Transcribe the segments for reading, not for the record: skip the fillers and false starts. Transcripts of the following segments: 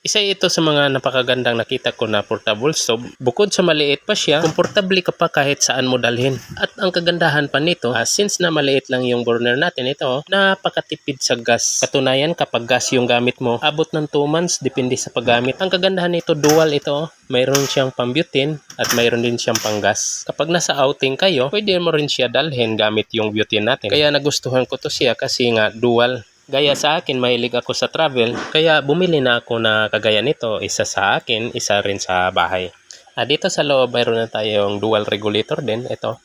Isa ito sa mga napakagandang nakita ko na portable stove. Bukod sa maliit pa siya, komportable ka pa kahit saan mo dalhin. At ang kagandahan pa nito, since na maliit lang yung burner natin, ito napakatipid sa gas. Katunayan, kapag gas yung gamit mo, abot ng 2 months depende sa paggamit. Ang kagandahan nito, dual ito. Mayroon siyang pang-butane at mayroon din siyang pang-gas. Kapag nasa outing kayo, pwede mo rin siya dalhin gamit yung butane natin. Kaya nagustuhan ko to siya kasi nga dual. Gaya sa akin, mahilig ako sa travel, kaya bumili na ako na kagaya nito, isa sa akin, isa rin sa bahay. Dito sa loob, mayroon na tayong dual regulator din. Ito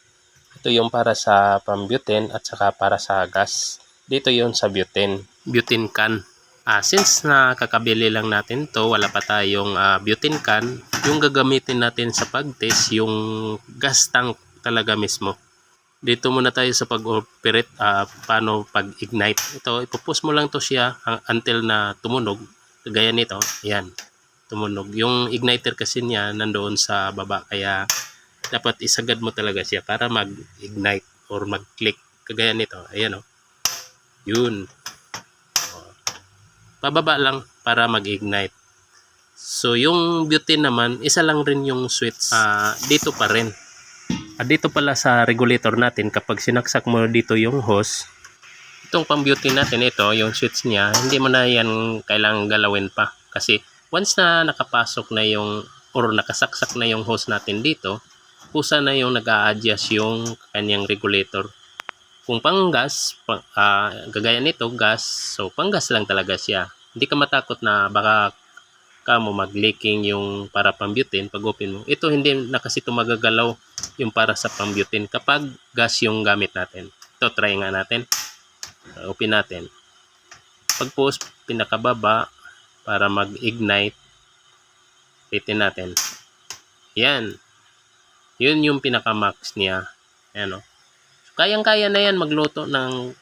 yung para sa pang-butane at saka para sa gas. Dito yung sa butane can. Since nakakabili lang natin to, wala pa tayong butane can, yung gagamitin natin sa pag-test, yung gas tank talaga mismo. Dito muna tayo sa pag-operate, paano pag-ignite. Ito, ipupush mo lang to siya until na tumunog. Gaya nito, yan, tumunog. Yung igniter kasi niya nandoon sa baba, kaya dapat isagad mo talaga siya para mag-ignite or mag-click. Kagaya nito, ayan o. Yun. Pababa lang para mag-ignite. So, yung butane naman, isa lang rin yung switch. Dito pa rin. Dito pala sa regulator natin, kapag sinaksak mo dito yung hose, itong pang-butane natin, ito, yung switch niya, hindi mo na yan kailangang galawin pa. Kasi once na nakapasok na yung, or nakasaksak na yung hose natin dito, kusa na yung nag-a-adjust yung kanyang regulator. Kung pang-gas, gagaya nito, gas, so pang-gas lang talaga siya. Hindi ka matakot na baka mo mag-leaking yung para pang-butane pag open mo. Ito hindi na kasi ito magagalaw yung para sa pang-butane kapag gas yung gamit natin. Ito, try nga natin. Open natin. Pag-post, pinakababa para mag-ignite. Pitin natin. Yan. Yun yung pinaka-max niya. Ayan o. So, kayang-kaya na yan magluto ng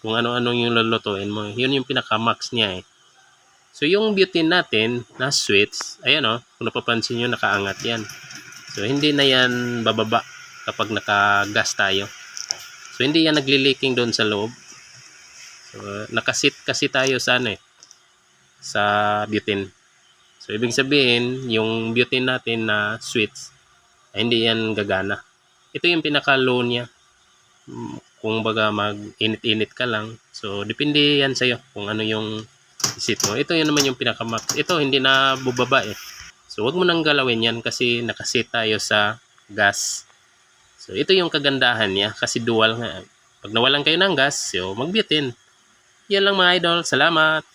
kung ano-ano yung lulutuin mo. Yun yung pinaka-max niya eh. So, yung butane natin na switch, ayan o, kung napapansin nyo, nakaangat yan. So, hindi na yan bababa kapag nakagas tayo. So, hindi yan nagli-leaking doon sa loob. So, nakasit kasi tayo sa sa butane. So, ibig sabihin, yung butane natin na switch, ay hindi yan gagana. Ito yung pinaka-low niya. Kung baga mag-init-init ka lang. So, depende yan sa'yo kung ano yung isip mo. Ito yun naman yung pinaka-max. Ito hindi na bubaba eh. So wag mo nang galawin yan kasi nakasit tayo sa gas. So ito yung kagandahan niya kasi dual nga. Pag nawalan kayo ng gas, so mag-butane. Yan lang mga idol. Salamat!